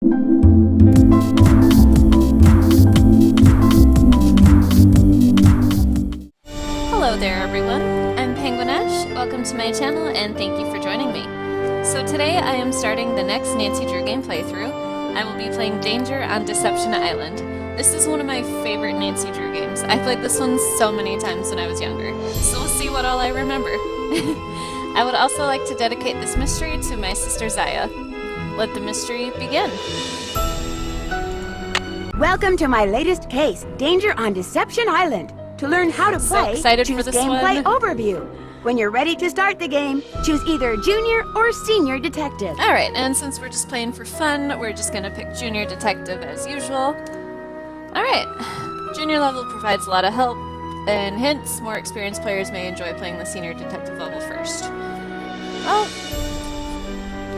Hello there everyone, I'm Penguin Ash, welcome to my channel and thank you for joining me. So today I am starting the next Nancy Drew game playthrough. I will be playing Danger on Deception Island. This is one of my favorite Nancy Drew games. I played this one so many times when I was younger, so we'll see what all I remember. I would also like to dedicate this mystery to my sister Zaya. Let the mystery begin. Welcome to my latest case, Danger on Deception Island. To learn how to play, choose Gameplay Overview. When you're ready to start the game, choose either Junior or Senior Detective. Alright, and since we're just playing for fun, we're just gonna pick Junior Detective as usual. Alright, Junior level provides a lot of help and hints. More experienced players may enjoy playing the Senior Detective level first. Well,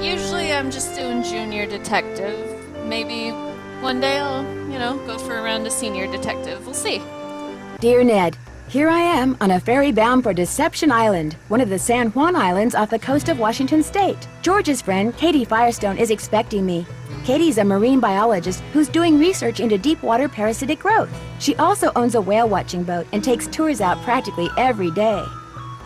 usually I'm just doing Junior Detective. Maybe one day I'll, go for a round of Senior Detective. We'll see. Dear Ned, here I am on a ferry bound for Deception Island, one of the San Juan Islands off the coast of Washington State. George's friend, Katie Firestone, is expecting me. Katie's a marine biologist who's doing research into deep water parasitic growth. She also owns a whale watching boat and takes tours out practically every day.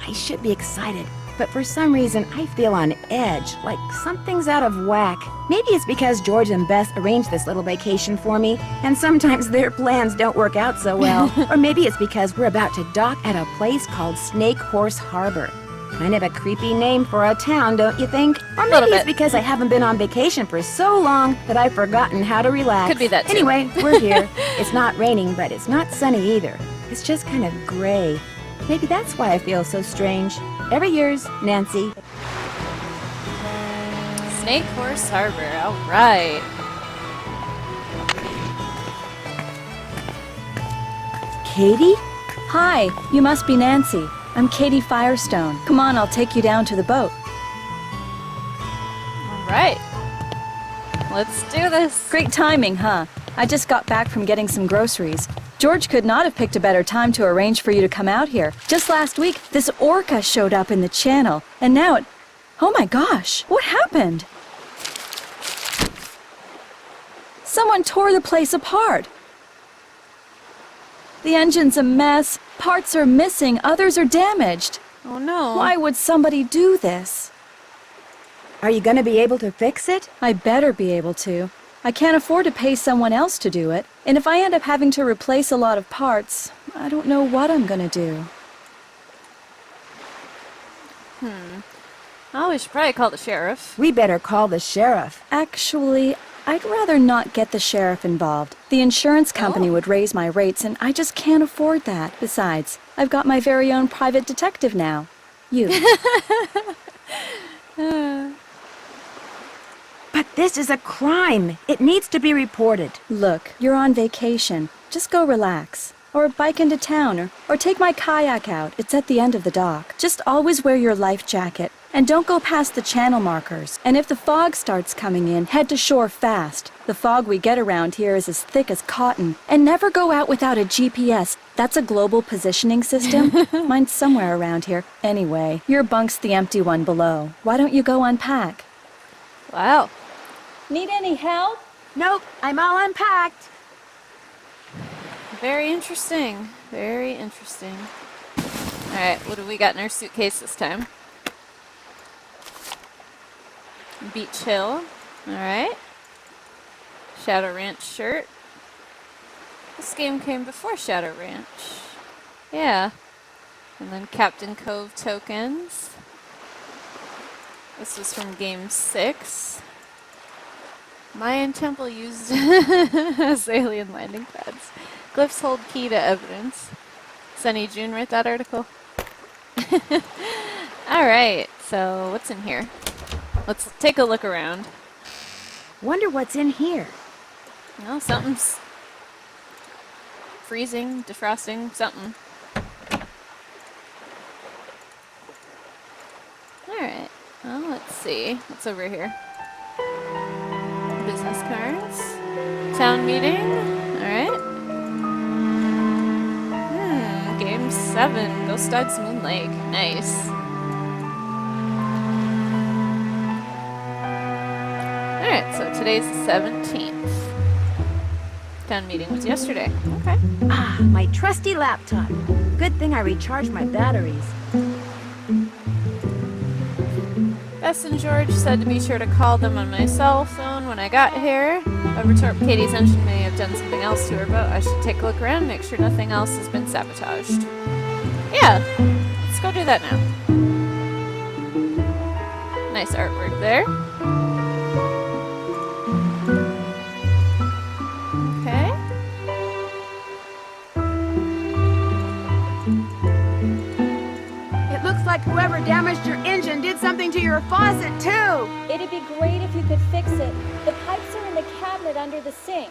I should be excited, but for some reason I feel on edge, like something's out of whack. Maybe it's because George and Bess arranged this little vacation for me, and sometimes their plans don't work out so well. Or maybe it's because we're about to dock at a place called Snake Horse Harbor. Kind of a creepy name for a town, don't you think? Or maybe it's because I haven't been on vacation for so long that I've forgotten how to relax. Could be that too. Anyway, we're here. It's not raining, but it's not sunny either. It's just kind of gray. Maybe that's why I feel so strange. Ever yours, Nancy. Snake Horse Harbor, alright. Katie? Hi, you must be Nancy. I'm Katie Firestone. Come on, I'll take you down to the boat. Alright. Let's do this. Great timing, huh? I just got back from getting some groceries. George could not have picked a better time to arrange for you to come out here. Just last week, this orca showed up in the channel, and now it... Oh my gosh, what happened? Someone tore the place apart. The engine's a mess, parts are missing, others are damaged. Oh no. Why would somebody do this? Are you gonna be able to fix it? I better be able to. I can't afford to pay someone else to do it, and if I end up having to replace a lot of parts, I don't know what I'm gonna do. Oh, we should probably call the sheriff. We better call the sheriff. Actually, I'd rather not get the sheriff involved. The insurance company would raise my rates, and I just can't afford that. Besides, I've got my very own private detective now. You. But this is a crime. It needs to be reported. Look, you're on vacation. Just go relax. Or bike into town, or take my kayak out. It's at the end of the dock. Just always wear your life jacket. And don't go past the channel markers. And if the fog starts coming in, head to shore fast. The fog we get around here is as thick as cotton. And never go out without a GPS. That's a global positioning system. Mine's somewhere around here. Anyway, your bunk's the empty one below. Why don't you go unpack? Wow. Need any help? Nope, I'm all unpacked. Very interesting. Very interesting. Alright, what do we got in our suitcase this time? Beach Hill. Alright. Shadow Ranch shirt. This game came before Shadow Ranch. Yeah. And then Captain Cove tokens. This was from Game 6. Mayan temple used as alien landing pads. Glyphs hold key to evidence. Sunny June wrote that article. Alright, so what's in here? Let's take a look around. Wonder what's in here. Well, something's freezing, defrosting, something. Alright, well, let's see. What's over here? Business cards. Town meeting. Alright. Game 7. Ghost Dogs Moon Lake. Nice. Alright, so today's the 17th. Town meeting was yesterday. Okay. Ah, my trusty laptop. Good thing I recharged my batteries. Bess and George said to be sure to call them on my cell phone when I got here. Overtorp Katie's engine may have done something else to her boat. I should take a look around, make sure nothing else has been sabotaged. Yeah, let's go do that now. Nice artwork there. Okay. It looks like whoever damaged your engine did something to your faucet, too. It'd be great if you could fix it. The pipes are in the cabinet under the sink.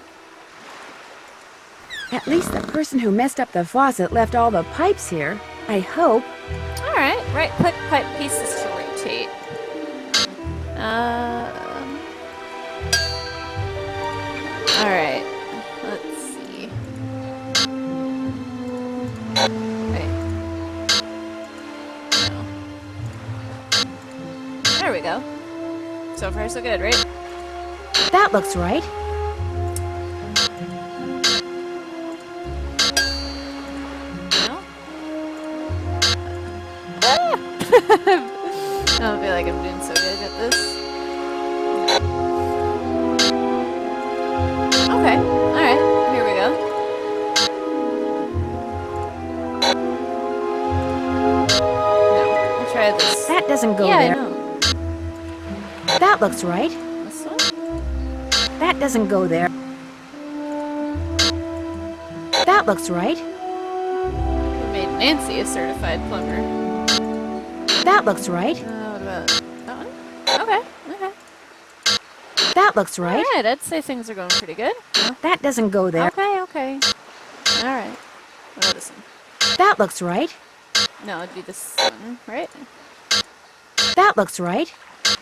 At least the person who messed up the faucet left all the pipes here. I hope. Alright, right-click pipe pieces to rotate. Alright, let's see. Wait. No. There we go. So far, so good, right? That looks right. No? Ah! I don't feel like I'm doing so good at this. Okay, alright, here we go. No, we'll try this. That doesn't go Yeah, there. I know. That looks right. This one? That doesn't go there. That looks right. We made Nancy a certified plumber. That looks right. What about that one? Okay, okay. That looks right. Alright, I'd say things are going pretty good. That doesn't go there. Okay, okay. Alright. What about this one? That looks right. No, it'd be this one, right? That looks right.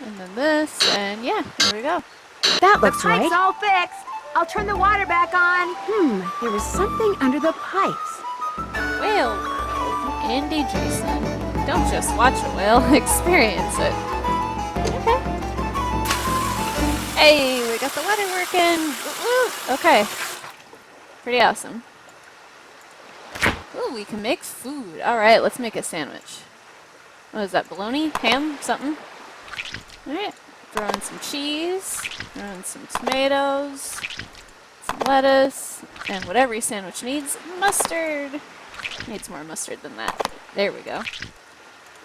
And then this, and yeah, there we go. That looks right. Pipes all fixed. I'll turn the water back on. There was something under the pipes. Whale World. Andy Jason. Don't just watch a whale, experience it. Okay. Hey, we got the water working. Woo-woo. Okay. Pretty awesome. Ooh, we can make food. Alright, let's make a sandwich. What is that, bologna? Ham? Something? Alright. Throw in some cheese. Throw in some tomatoes. Some lettuce. And what every sandwich needs, mustard. Needs more mustard than that. There we go.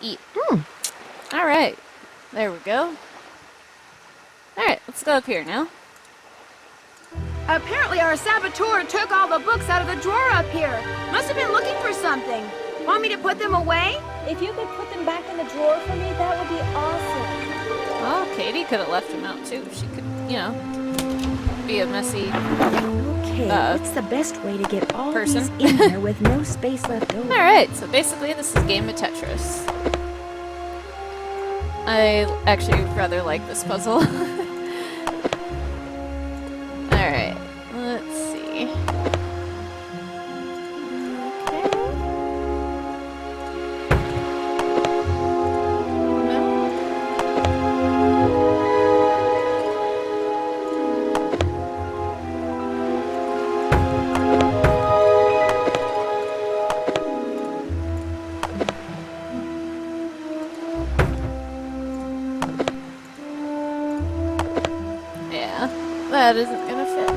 Eat. Alright. There we go. Alright, let's go up here now. Apparently our saboteur took all the books out of the drawer up here. Must have been looking for something. Want me to put them away? If you could put them back in the drawer for me, that would be awesome. Well, Katie could have left him out too. She could, you know, be a messy Okay, what's the best way to get all person. these in there with no space left over? Alright, so basically this is a game of Tetris. I actually rather like this puzzle. Alright, let's see. Okay. No? Yeah, that isn't gonna fit.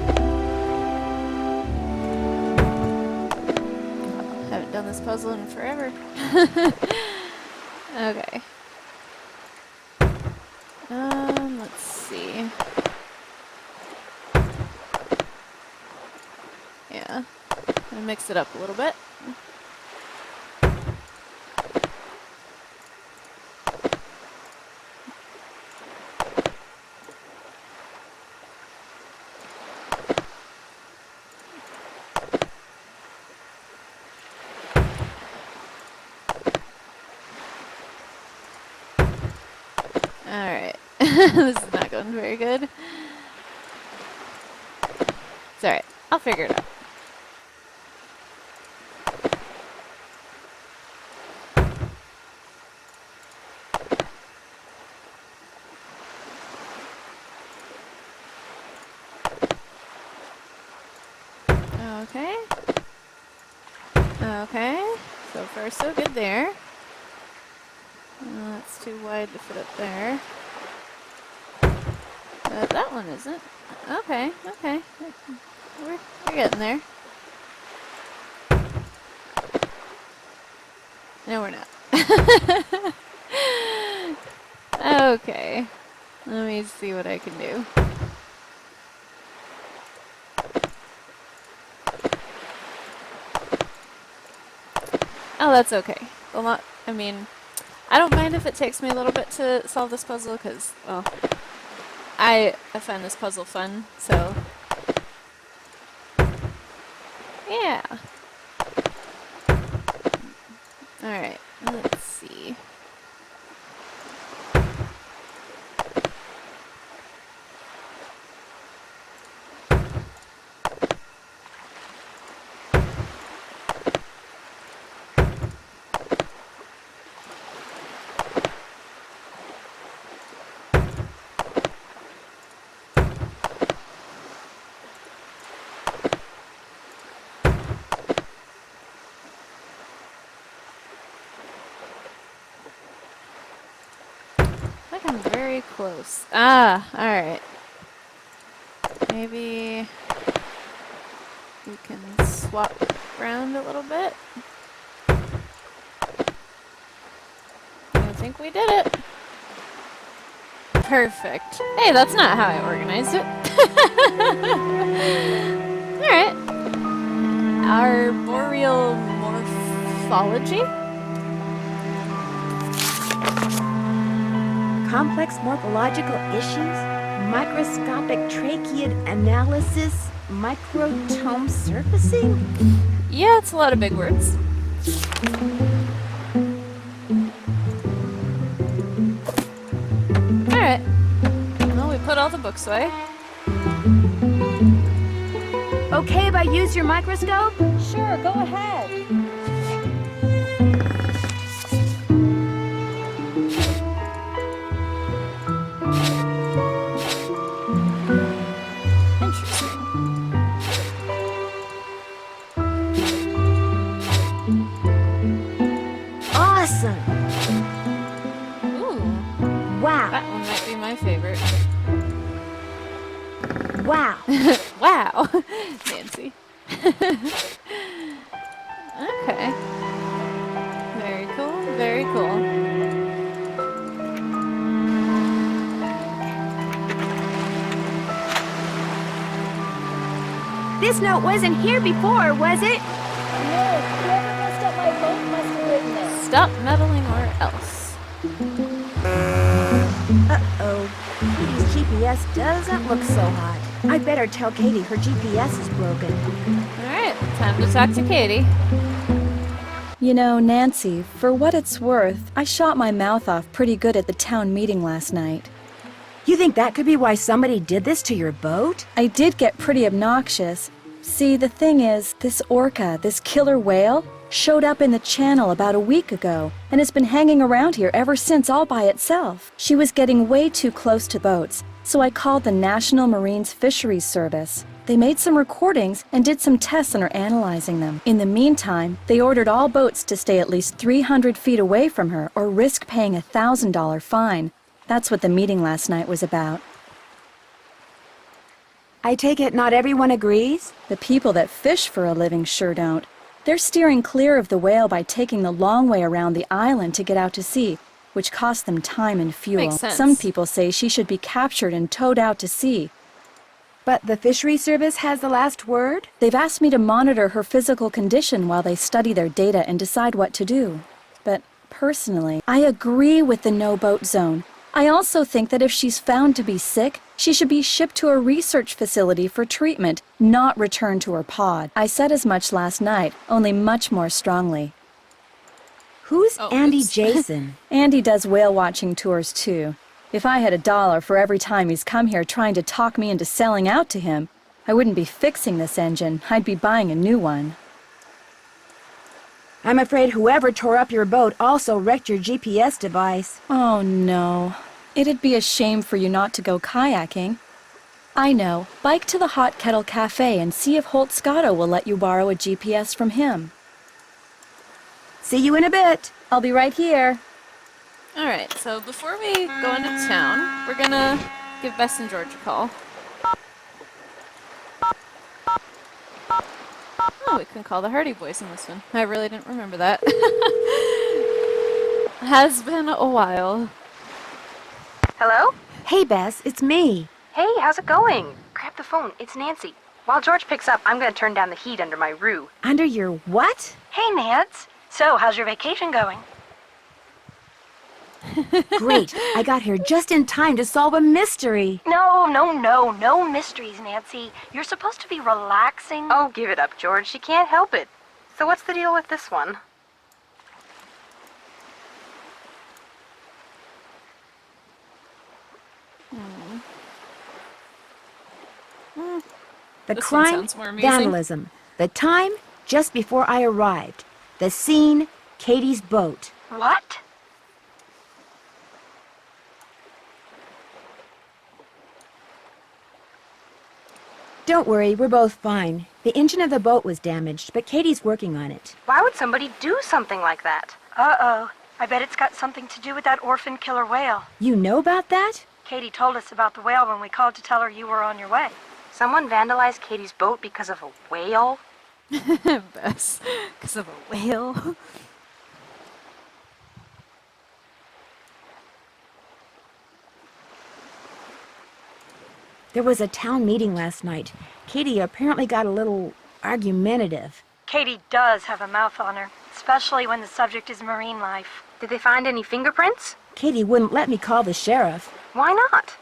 Haven't done this puzzle in forever. Okay. Let's see. Yeah, gonna mix it up a little bit. Alright. This is not going very good. It's alright. I'll figure it out. Okay. Okay. So far, so good there. That's too wide to fit up there. That one isn't. Okay, okay. We're getting there. No, we're not. Okay. Let me see what I can do. Oh, that's okay. I mean, I don't mind if it takes me a little bit to solve this puzzle, because, well, I find this puzzle fun, so... Yeah. Alright, let's see. I think I'm very close. Ah, alright. Maybe we can swap around a little bit. I think we did it. Perfect. Hey, that's not how I organized it. Alright. Arboreal morphology? Complex morphological issues, microscopic tracheid analysis, microtome surfacing? Yeah, it's a lot of big words. Alright. Well, we put all the books away. Okay if I use your microscope? Sure, go ahead. Interesting. Awesome! Ooh, Wow! that one might be my favorite. Wow! Wow, Nancy. Okay. Very cool, very cool. This note wasn't here before, was it? No, whoever messed up my boat must have written it. Stop meddling or else. Uh-oh. Katie's GPS doesn't look so hot. I'd better tell Katie her GPS is broken. Alright, time to talk to Katie. You know, Nancy, for what it's worth, I shot my mouth off pretty good at the town meeting last night. You think that could be why somebody did this to your boat? I did get pretty obnoxious. See, the thing is, this orca, this killer whale, showed up in the channel about a week ago and has been hanging around here ever since all by itself. She was getting way too close to boats, so I called the National Marines Fisheries Service. They made some recordings and did some tests and are analyzing them. In the meantime, they ordered all boats to stay at least 300 feet away from her or risk paying a $1,000 fine. That's what the meeting last night was about. I take it not everyone agrees? The people that fish for a living sure don't. They're steering clear of the whale by taking the long way around the island to get out to sea, which costs them time and fuel. Makes sense. Some people say she should be captured and towed out to sea. But the fishery service has the last word? They've asked me to monitor her physical condition while they study their data and decide what to do. But personally, I agree with the no-boat zone. I also think that if she's found to be sick, she should be shipped to a research facility for treatment, not returned to her pod. I said as much last night, only much more strongly. Who's Oh, Andy oops. Jason? Andy does whale watching tours too. If I had $1 for every time he's come here trying to talk me into selling out to him, I wouldn't be fixing this engine. I'd be buying a new one. I'm afraid whoever tore up your boat also wrecked your GPS device. Oh no. It'd be a shame for you not to go kayaking. I know. Bike to the Hot Kettle Cafe and see if Holt Scotto will let you borrow a GPS from him. See you in a bit. I'll be right here. Alright, so before we go into town, we're gonna give Bess and George a call. Oh, we can call the Hardy Boys in this one. I really didn't remember that. Has been a while. Hello? Hey, Bess, it's me. Hey, how's it going? Grab the phone. It's Nancy. While George picks up, I'm going to turn down the heat under my roo. Under your what? Hey, Nance. So, how's your vacation going? Great. I got here just in time to solve a mystery. No mysteries, Nancy. You're supposed to be relaxing. Oh, give it up, George. She can't help it. So what's the deal with this one? The This one crime, sounds more amusing. vandalism. The time, just before I arrived. The scene, Katie's boat. What? Don't worry, we're both fine. The engine of the boat was damaged, but Katie's working on it. Why would somebody do something like that? Uh-oh. I bet it's got something to do with that orphan killer whale. You know about that? Katie told us about the whale when we called to tell her you were on your way. Someone vandalized Katie's boat because of a whale? Bess, because of a whale. There was a town meeting last night. Katie apparently got a little argumentative. Katie does have a mouth on her, especially when the subject is marine life. Did they find any fingerprints? Katie wouldn't let me call the sheriff. Why not?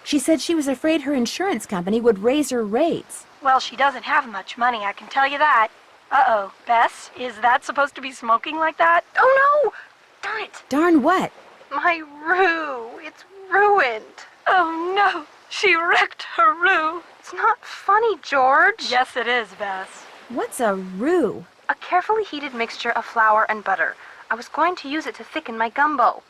She said she was afraid her insurance company would raise her rates. Well, she doesn't have much money, I can tell you that. Uh-oh. Bess, is that supposed to be smoking like that? Oh no! Darn it! Darn what? My roo! It's ruined! Oh no! She wrecked her roo! It's not funny, George! Yes, it is, Bess. What's a roux? A carefully heated mixture of flour and butter. I was going to use it to thicken my gumbo.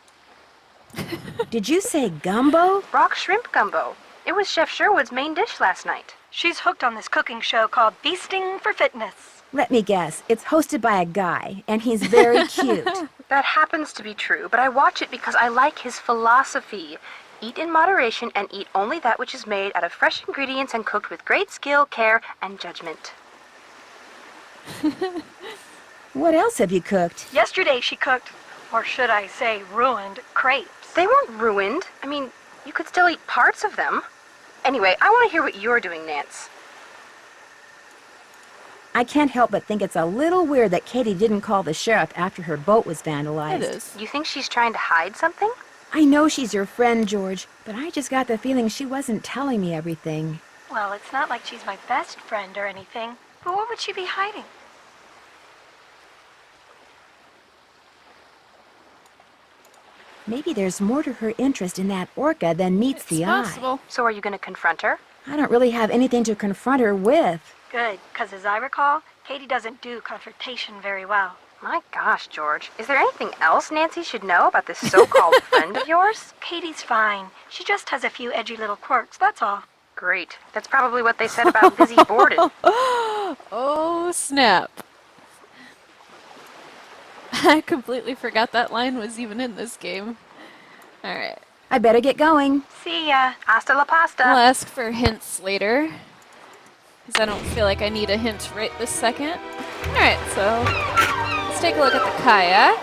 Did you say gumbo? Rock shrimp gumbo. It was Chef Sherwood's main dish last night. She's hooked on this cooking show called Feasting for Fitness. Let me guess, it's hosted by a guy, and he's very cute. That happens to be true, but I watch it because I like his philosophy. Eat in moderation and eat only that which is made out of fresh ingredients and cooked with great skill, care, and judgment. What else have you cooked? Yesterday she cooked, or should I say ruined, crepes. They weren't ruined. I mean, you could still eat parts of them. Anyway, I want to hear what you're doing, Nance. I can't help but think it's a little weird that Katie didn't call the sheriff after her boat was vandalized. It is. You think she's trying to hide something? I know she's your friend, George, but I just got the feeling she wasn't telling me everything. Well, it's not like she's my best friend or anything, but what would she be hiding? Maybe there's more to her interest in that orca than meets the eye. Possible. So are you going to confront her? I don't really have anything to confront her with. Good, because as I recall, Katie doesn't do confrontation very well. My gosh, George. Is there anything else Nancy should know about this so-called friend of yours? Katie's fine. She just has a few edgy little quirks, that's all. Great. That's probably what they said about Lizzie Borden. Oh, snap. I completely forgot that line was even in this game. Alright. I better get going. See ya. Hasta la pasta. I'll ask for hints later, because I don't feel like I need a hint right this second. Alright, so let's take a look at the kayak.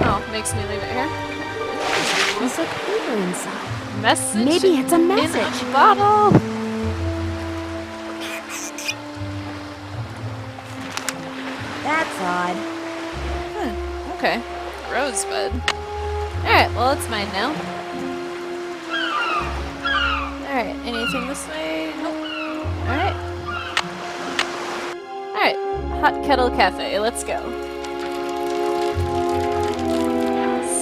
Oh, makes me leave it here. There's a paper inside. Message. Maybe it's a in message. a bottle. That's odd. Okay. Rosebud. Alright, well, it's mine now. Alright, anything this way? Nope. Alright. Alright, Hot Kettle Cafe, let's go.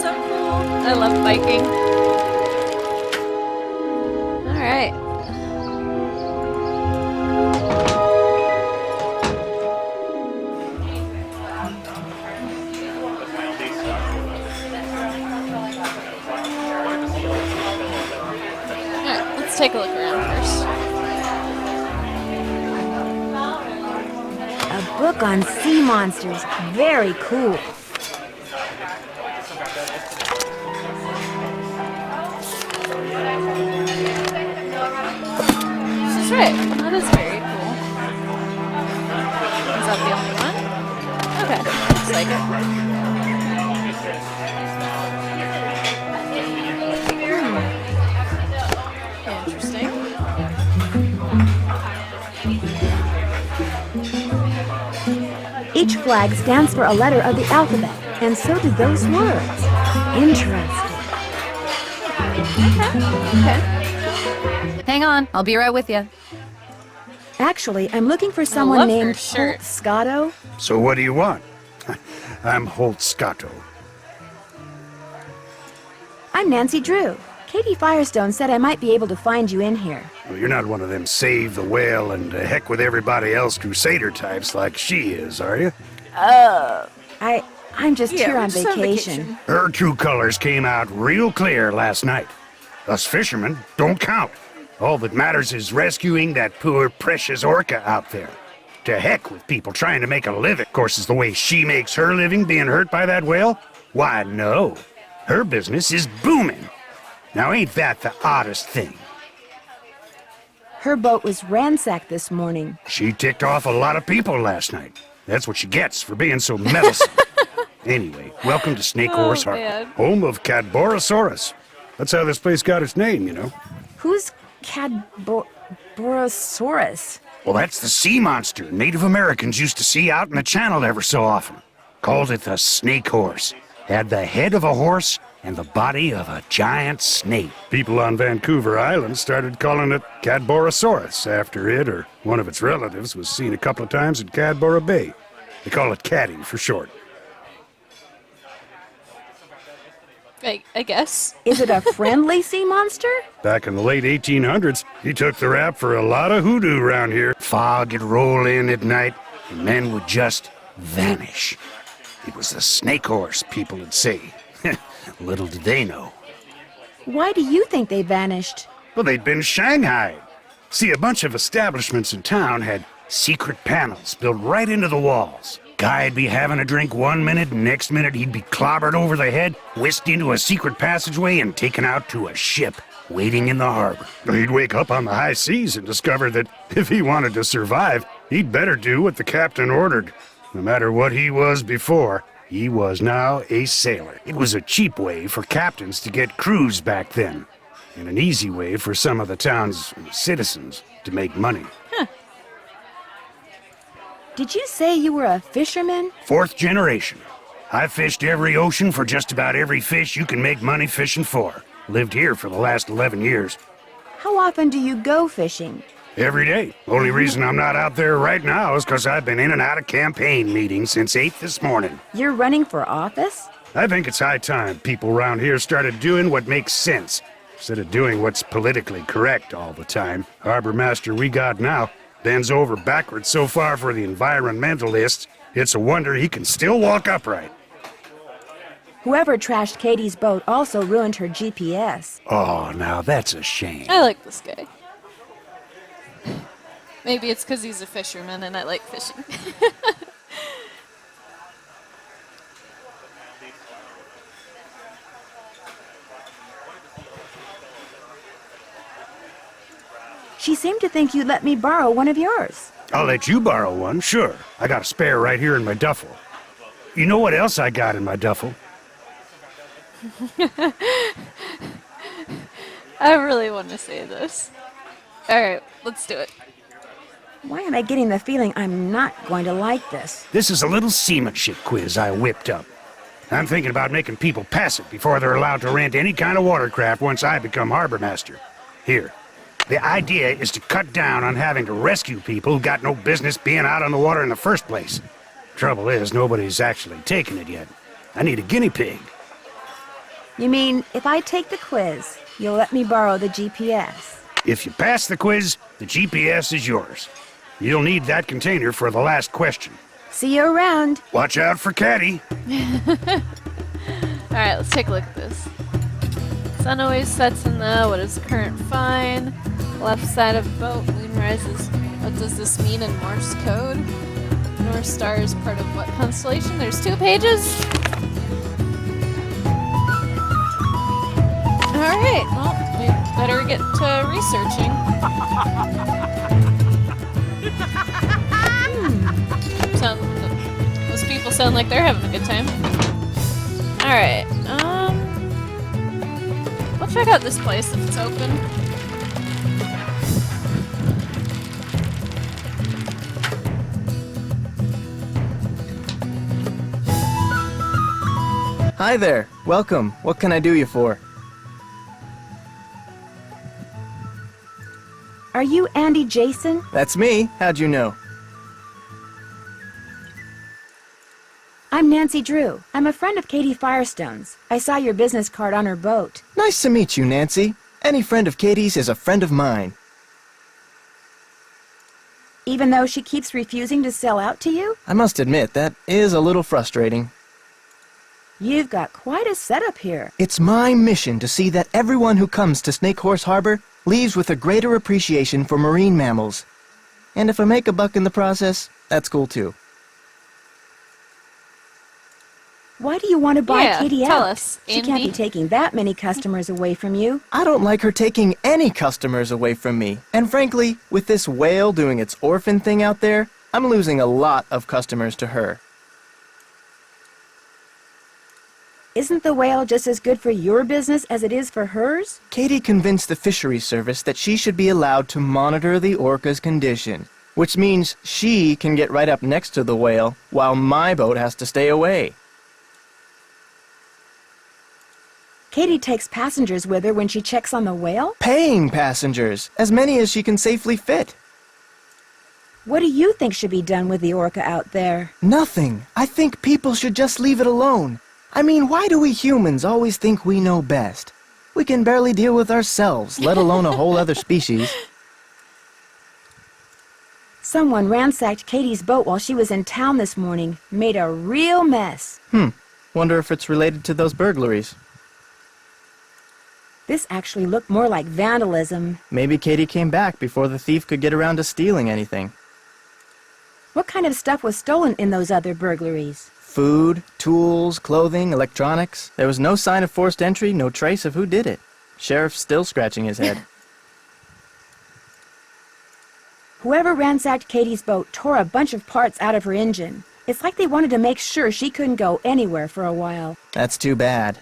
So cool. I love biking. Alright. take a look around first. A book on sea monsters. Very cool. She's right. That is very cool. Is that the only one? Okay. Looks like it. Interesting. Each flag stands for a letter of the alphabet, and so do those words. Interesting. Okay. Hang on. I'll be right with you. Actually, I'm looking for love someone her named shirt. Holt Scotto. So what do you want? I'm Holt Scotto. I'm Nancy Drew. Katie Firestone said I might be able to find you in here. Well, you're not one of them save the whale and heck with everybody else crusader types like she is, are you? I'm just here on we're just on vacation. Her true colors came out real clear last night. Us fishermen don't count. All that matters is rescuing that poor, precious orca out there. To heck with people trying to make a living. Of course, is the way she makes her living being hurt by that whale? Why, no. Her business is booming. Now, ain't that the oddest thing? Her boat was ransacked this morning. She ticked off a lot of people last night. That's what she gets for being so meddlesome. Anyway, welcome to Snake Horse Harbor, man. home of Cadborosaurus. That's how this place got its name, you know. Who's Cadborosaurus? Well, that's the sea monster Native Americans used to see out in the channel ever so often. Called it the snake horse. Had the head of a horse and the body of a giant snake. People on Vancouver Island started calling it Cadborosaurus after it or one of its relatives was seen a couple of times in Cadboro Bay. They call it Caddy for short. I guess. Is it a friendly sea monster? Back in the late 1800s, he took the rap for a lot of hoodoo around here. Fog would roll in at night, and men would just vanish. It was the snake horse, people would say. Little did they know. Why do you think they vanished? Well, they'd been shanghaied. See, a bunch of establishments in town had secret panels built right into the walls. Guy'd be having a drink one minute, and next minute he'd be clobbered over the head, whisked into a secret passageway, and taken out to a ship waiting in the harbor. He'd wake up on the high seas and discover that if he wanted to survive, he'd better do what the captain ordered. No matter what he was before, he was now a sailor. It was a cheap way for captains to get crews back then, and an easy way for some of the town's citizens to make money. Did you say you were a fisherman? 4th generation. I've fished every ocean for just about every fish you can make money fishing for. Lived here for the last 11 years. How often do you go fishing? Every day. Only reason I'm not out there right now is because I've been in and out of campaign meetings since 8 this morning. You're running for office? I think it's high time people around here started doing what makes sense, instead of doing what's politically correct all the time. Harbor master we got now bends over backwards so far for the environmentalists, it's a wonder he can still walk upright. Whoever trashed Katie's boat also ruined her GPS. Oh, now that's a shame. I like this guy. Maybe it's because he's a fisherman and I like fishing. She seemed to think you'd let me borrow one of yours. I'll let you borrow one, sure. I got a spare right here in my duffel. You know what else I got in my duffel? I really want to say this. Alright, let's do it. Why am I getting the feeling I'm not going to like this? This is a little seamanship quiz I whipped up. I'm thinking about making people pass it before they're allowed to rent any kind of watercraft once I become harbor master. Here. The idea is to cut down on having to rescue people who got no business being out on the water in the first place. Trouble is, nobody's actually taken it yet. I need a guinea pig. You mean, if I take the quiz, you'll let me borrow the GPS? If you pass the quiz, the GPS is yours. You'll need that container for the last question. See you around. Watch out for Caddy. Alright, let's take a look at this. Sun always sets in the what is current fine. Left side of boat, moon rises. What does this mean in Morse code? North Star is part of what constellation? There's 2 pages? Alright, well, we better get to researching. Those people sound like they're having a good time. Alright, we'll check out this place if it's open. Hi there. Welcome. What can I do you for? Are you Andy Jason? That's me. How'd you know? I'm Nancy Drew. I'm a friend of Katie Firestone's. I saw your business card on her boat. Nice to meet you, Nancy. Any friend of Katie's is a friend of mine. Even though she keeps refusing to sell out to you? I must admit, that is a little frustrating. You've got quite a setup here. It's my mission to see that everyone who comes to Snake Horse Harbor leaves with a greater appreciation for marine mammals. And if I make a buck in the process, that's cool too. Why do you want to buy Katie tell out? us, She can't be Andy. taking that many customers away from you. I don't like her taking any customers away from me. And frankly, with this whale doing its orphan thing out there, I'm losing a lot of customers to her. Isn't the whale just as good for your business as it is for hers? Katie convinced the fisheries service that she should be allowed to monitor the orca's condition, which means she can get right up next to the whale while my boat has to stay away. Katie takes passengers with her when she checks on the whale? Paying passengers, as many as she can safely fit. What do you think should be done with the orca out there? Nothing. I think people should just leave it alone. I mean, why do we humans always think we know best? We can barely deal with ourselves, let alone a whole other species. Someone ransacked Katie's boat while she was in town this morning. Made a real mess. Wonder if it's related to those burglaries. This actually looked more like vandalism. Maybe Katie came back before the thief could get around to stealing anything. What kind of stuff was stolen in those other burglaries? Food, tools, clothing, electronics. There was no sign of forced entry, no trace of who did it. Sheriff's still scratching his head. Whoever ransacked Katie's boat tore a bunch of parts out of her engine. It's like they wanted to make sure she couldn't go anywhere for a while. That's too bad.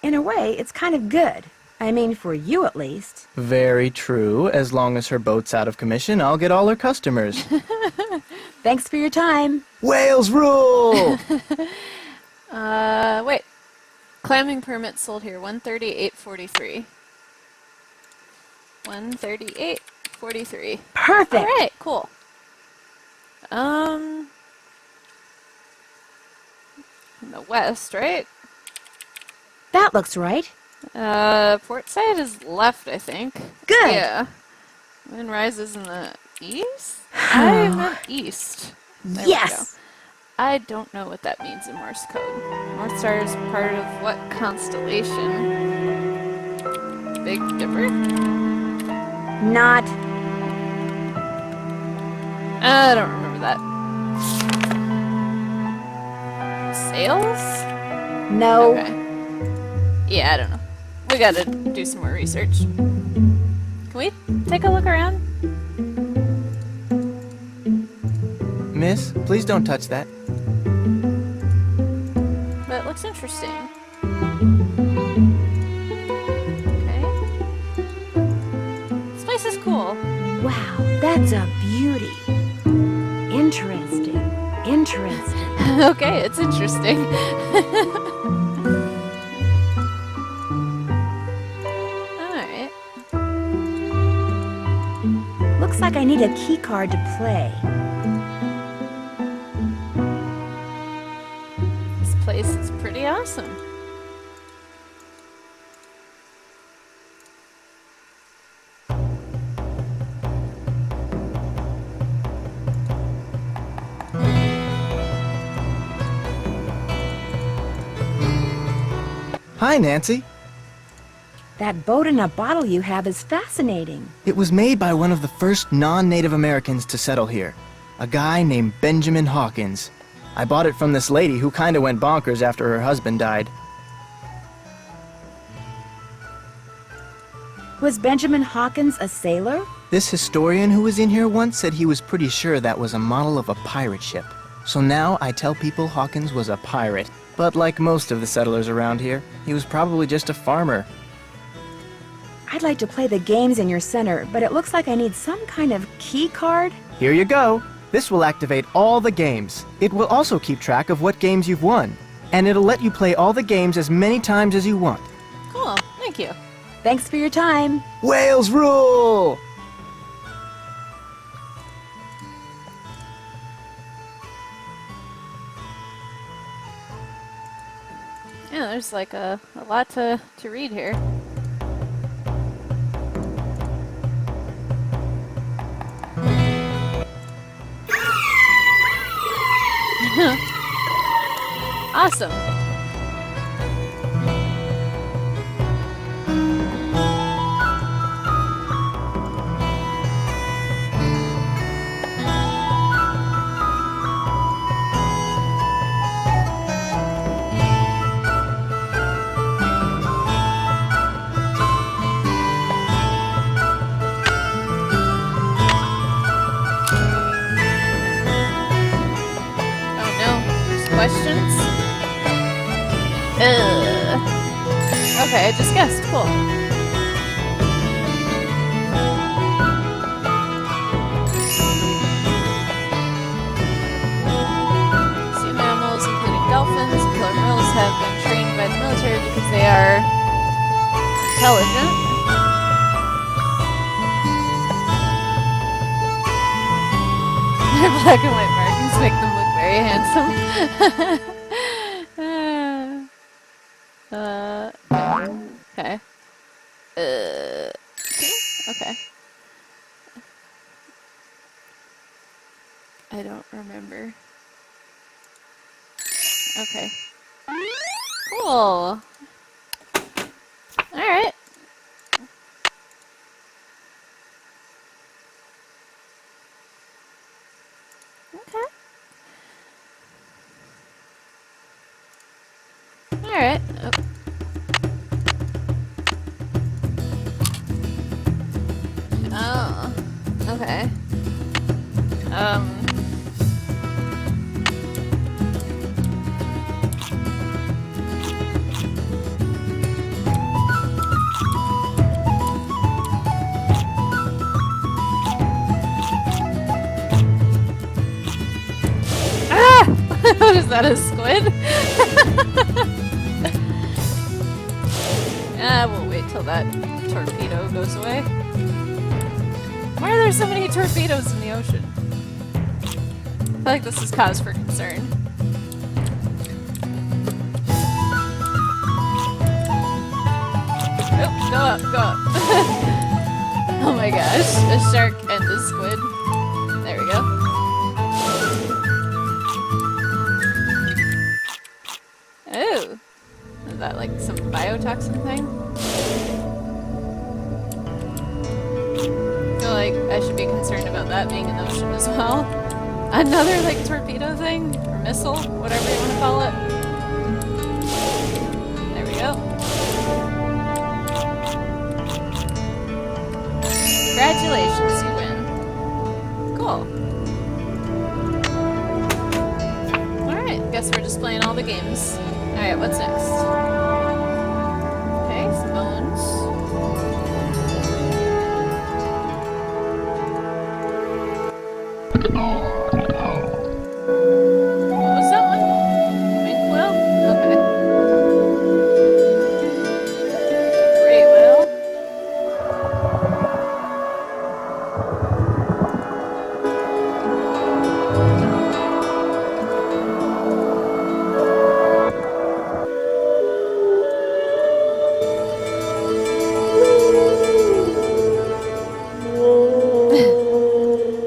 In a way, it's kind of good. I mean, for you at least. Very true. As long as her boat's out of commission, I'll get all her customers. Thanks for your time. Whales rule! Wait. Clamming permit sold here, 138.43. 138.43. Perfect. Alright, cool. In the west, right? That looks right. Port side is left, I think. Good. Yeah. Moon rises in the east? I meant east. There we Yes. go. I don't know what that means in Morse code. North Star is part of what constellation? Big Dipper? Not. I don't remember that. Sails? No. Okay. Yeah, I don't know. We gotta do some more research. Can we take a look around? Miss, please don't touch that. But it looks interesting. Okay. This place is cool. Wow, that's a beauty. Interesting. Interesting. Okay, it's interesting. Alright. Looks like I need a key card to play. This place is pretty awesome. Hi, Nancy. That boat in a bottle you have is fascinating. It was made by one of the first non-Native Americans to settle here, a guy named Benjamin Hawkins. I bought it from this lady who kinda went bonkers after her husband died. Was Benjamin Hawkins a sailor? This historian who was in here once said he was pretty sure that was a model of a pirate ship. So now I tell people Hawkins was a pirate. But like most of the settlers around here, he was probably just a farmer. I'd like to play the games in your center, but it looks like I need some kind of key card. Here you go. This will activate all the games. It will also keep track of what games you've won. And it'll let you play all the games as many times as you want. Cool, thank you. Thanks for your time. Whales rule! Yeah, there's like a lot to read here. Awesome. Questions? Okay, I just guessed. Cool. Sea mammals, including dolphins and killer whales, have been trained by the military because they are intelligent. Their black and white markings make them look very handsome. Okay. Okay. I don't remember. Okay. Cool. Alright. Okay. Alright. Oh. Oh. Okay. What is that, a squid? We'll wait till that torpedo goes away. Why are there so many torpedoes in the ocean? I feel like this is cause for concern. Oh, go up, go up. Oh my gosh, a shark and a squid. There we go. Oh, is that like some biotoxin thing? I feel like I should be concerned about that being in the ocean as well. Another like torpedo thing? Or missile? Whatever you want to call it. There we go. Congratulations, you win. Cool. Alright, guess we're just playing all the games. Alright, what's next? Okay, some bones. What was that one? Wing whale? Okay. Gray whale.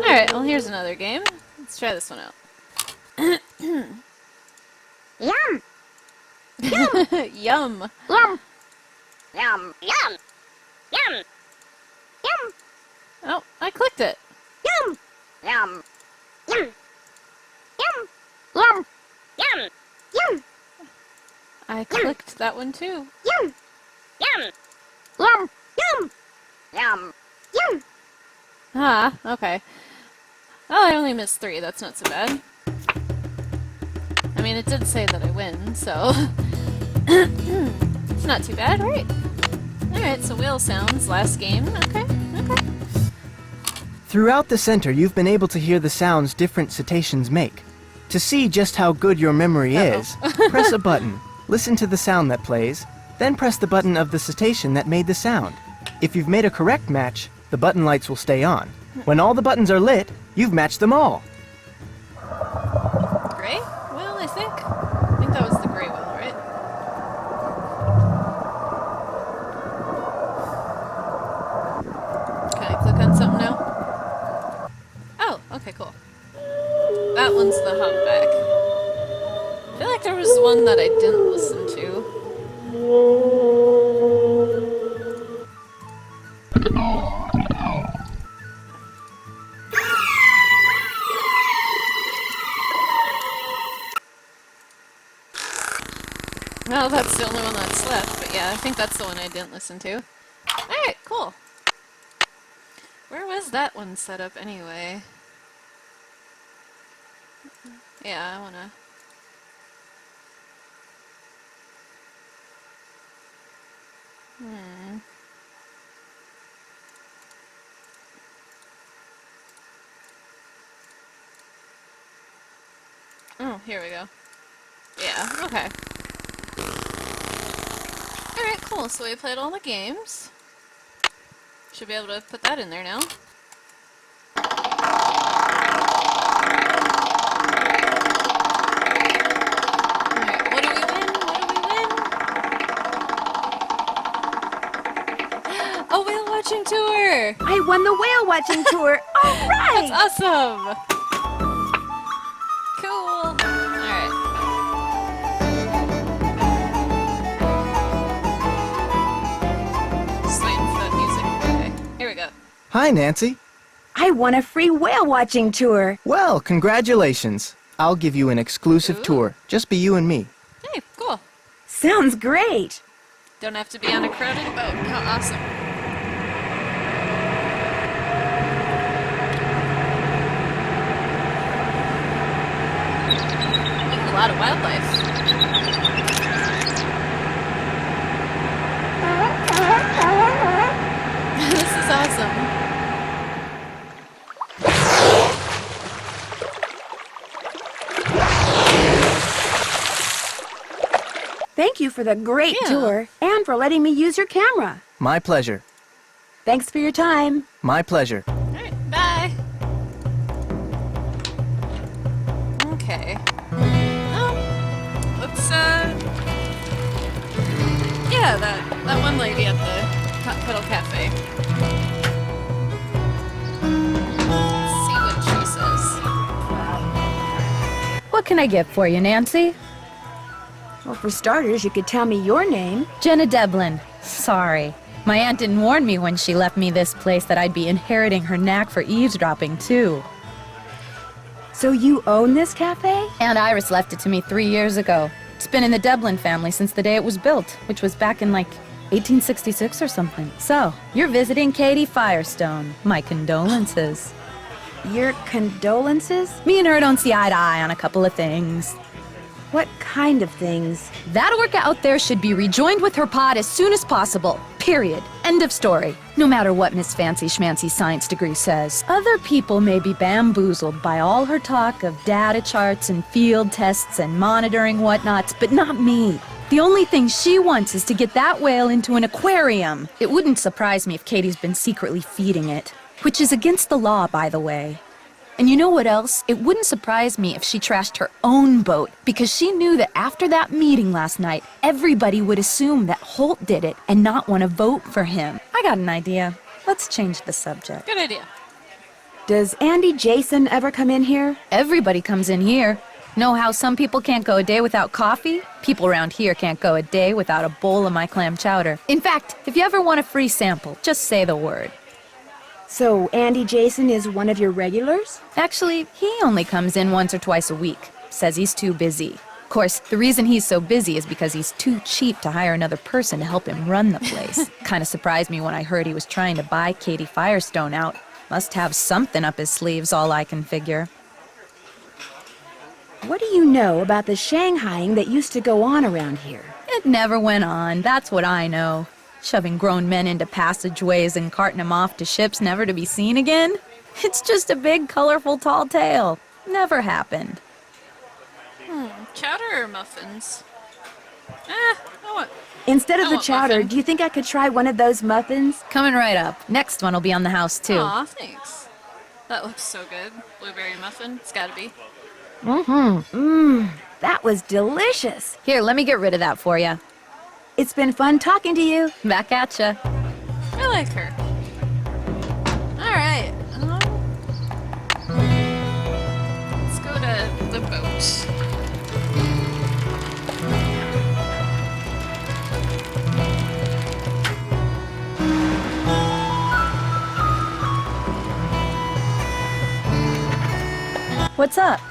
Alright, well here's another game. Let's try this one out. Yum! Yum. Yum. Yum, yum, yum, yum, Oh, I clicked it. yum, yum, yum, yum, Yum. yum, yum, I clicked that one too. yum, yum, Yum. yum, yum, yum. Ah, okay. Oh, I only missed 3. That's not so bad. I mean, it did say that I win, so... it's not too bad, right? Alright, so whale sounds, last game. Okay, okay. Throughout the center, you've been able to hear the sounds different cetaceans make. To see just how good your memory is, press a button, listen to the sound that plays, then press the button of the cetacean that made the sound. If you've made a correct match, the button lights will stay on. When all the buttons are lit, you've matched them all. Gray? Well, I think that was the gray whale, right? Can I click on something now? Oh, okay, cool. That one's the humpback. I feel like there was one that I didn't listen to. Well, that's the only one that's left, but yeah, I think that's the one I didn't listen to. Alright, cool. Where was that one set up anyway? Yeah, I wanna... Oh, here we go. Yeah, okay. Alright, cool. So we played all the games. Should be able to put that in there now. Alright, what do we win? What do we win? A whale watching tour! I won the whale watching tour. All right! That's awesome! Cool! Alright. Just waiting for that music. Okay, here we go. Hi, Nancy. I won a free whale watching tour. Well, congratulations. I'll give you an exclusive Ooh. tour. Just be you and me. Hey, cool. Sounds great. Don't have to be on a crowded boat. How awesome. Ooh, a lot of wildlife. This is awesome. Thank you for the great Yeah. tour and for letting me use your camera. My pleasure. Thanks for your time. My pleasure. Alright, bye. Okay. Let's, yeah, that one lady at the Hot Puddle Cafe. Let's see what she says. What can I get for you, Nancy? Well, for starters, you could tell me your name. Jenna Devlin. Sorry. My aunt didn't warn me when she left me this place that I'd be inheriting her knack for eavesdropping, too. So you own this cafe? Aunt Iris left it to me 3 years ago. It's been in the Devlin family since the day it was built, which was back in, 1866 or something. So, you're visiting Katie Firestone. My condolences. Your condolences? Me and her don't see eye to eye on a couple of things. What kind of things? That orca out there should be rejoined with her pod as soon as possible. Period. End of story. No matter what Miss Fancy Schmancy's science degree says. Other people may be bamboozled by all her talk of data charts and field tests and monitoring whatnots, but not me. The only thing she wants is to get that whale into an aquarium. It wouldn't surprise me if Katie's been secretly feeding it. Which is against the law, by the way. And you know what else? It wouldn't surprise me if she trashed her own boat, because she knew that after that meeting last night, everybody would assume that Holt did it and not want to vote for him. I got an idea. Let's change the subject. Good idea. Does Andy Jason ever come in here? Everybody comes in here. Know how some people can't go a day without coffee? People around here can't go a day without a bowl of my clam chowder. In fact, if you ever want a free sample, just say the word. So, Andy Jason is one of your regulars? Actually, he only comes in once or twice a week. Says he's too busy. Of course, the reason he's so busy is because he's too cheap to hire another person to help him run the place. Kinda surprised me when I heard he was trying to buy Katie Firestone out. Must have something up his sleeves, all I can figure. What do you know about the Shanghaiing that used to go on around here? It never went on, that's what I know. Shoving grown men into passageways and carting them off to ships never to be seen again? It's just a big, colorful, tall tale. Never happened. Chowder or muffins? I want... Instead of I the want chowder, muffin. do you think I could try one of those muffins? Coming right up. Next one will be on the house, too. Aw, thanks. That looks so good. Blueberry muffin? It's gotta be. That was delicious. Here, let me get rid of that for you. It's been fun talking to you. Back at ya. I like her. Alright. Let's go to the boat. What's up?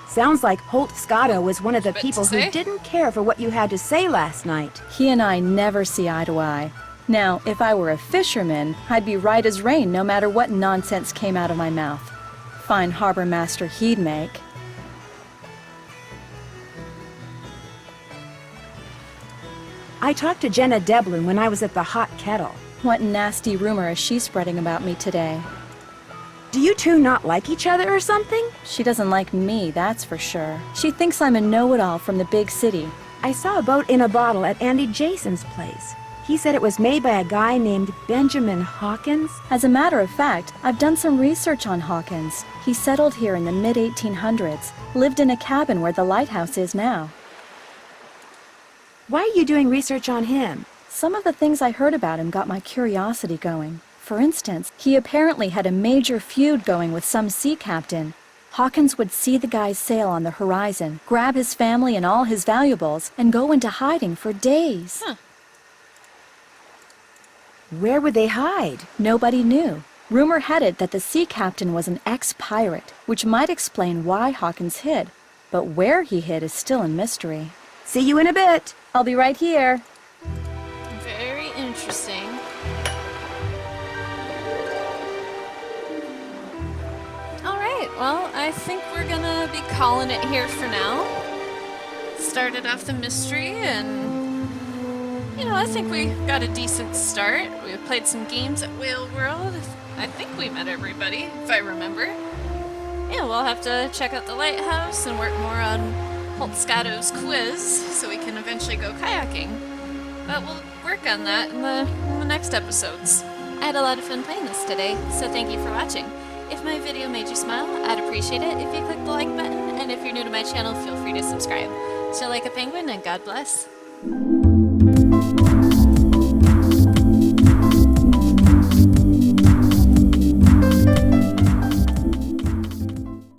Sounds like Holt Scotto was one of the Bit to people say? who didn't care for what you had to say last night. He and I never see eye to eye. Now, if I were a fisherman, I'd be right as rain no matter what nonsense came out of my mouth. Fine harbor master he'd make. I talked to Jenna Devlin when I was at the Hot Kettle. What nasty rumor is she spreading about me today? Do you two not like each other or something? She doesn't like me, that's for sure. She thinks I'm a know-it-all from the big city. I saw a boat in a bottle at Andy Jason's place. He said it was made by a guy named Benjamin Hawkins. As a matter of fact, I've done some research on Hawkins. He settled here in the mid-1800s, lived in a cabin where the lighthouse is now. Why are you doing research on him? Some of the things I heard about him got my curiosity going. For instance, he apparently had a major feud going with some sea captain. Hawkins would see the guy's sail on the horizon, grab his family and all his valuables, and go into hiding for days. Where would they hide? Nobody knew. Rumor had it that the sea captain was an ex-pirate, which might explain why Hawkins hid. But where he hid is still a mystery. See you in a bit. I'll be right here. Very interesting. Alright, well, I think we're gonna be calling it here for now. Started off the mystery and, you know, I think we got a decent start. We played some games at Whale World. I think we met everybody, if I remember. Yeah, we'll have to check out the lighthouse and work more on Holt Scotto's quiz so we can eventually go kayaking. But we'll work on that in the next episodes. I had a lot of fun playing this today, so thank you for watching. If my video made you smile, I'd appreciate it if you click the like button, and if you're new to my channel, feel free to subscribe. So like a penguin, and God bless.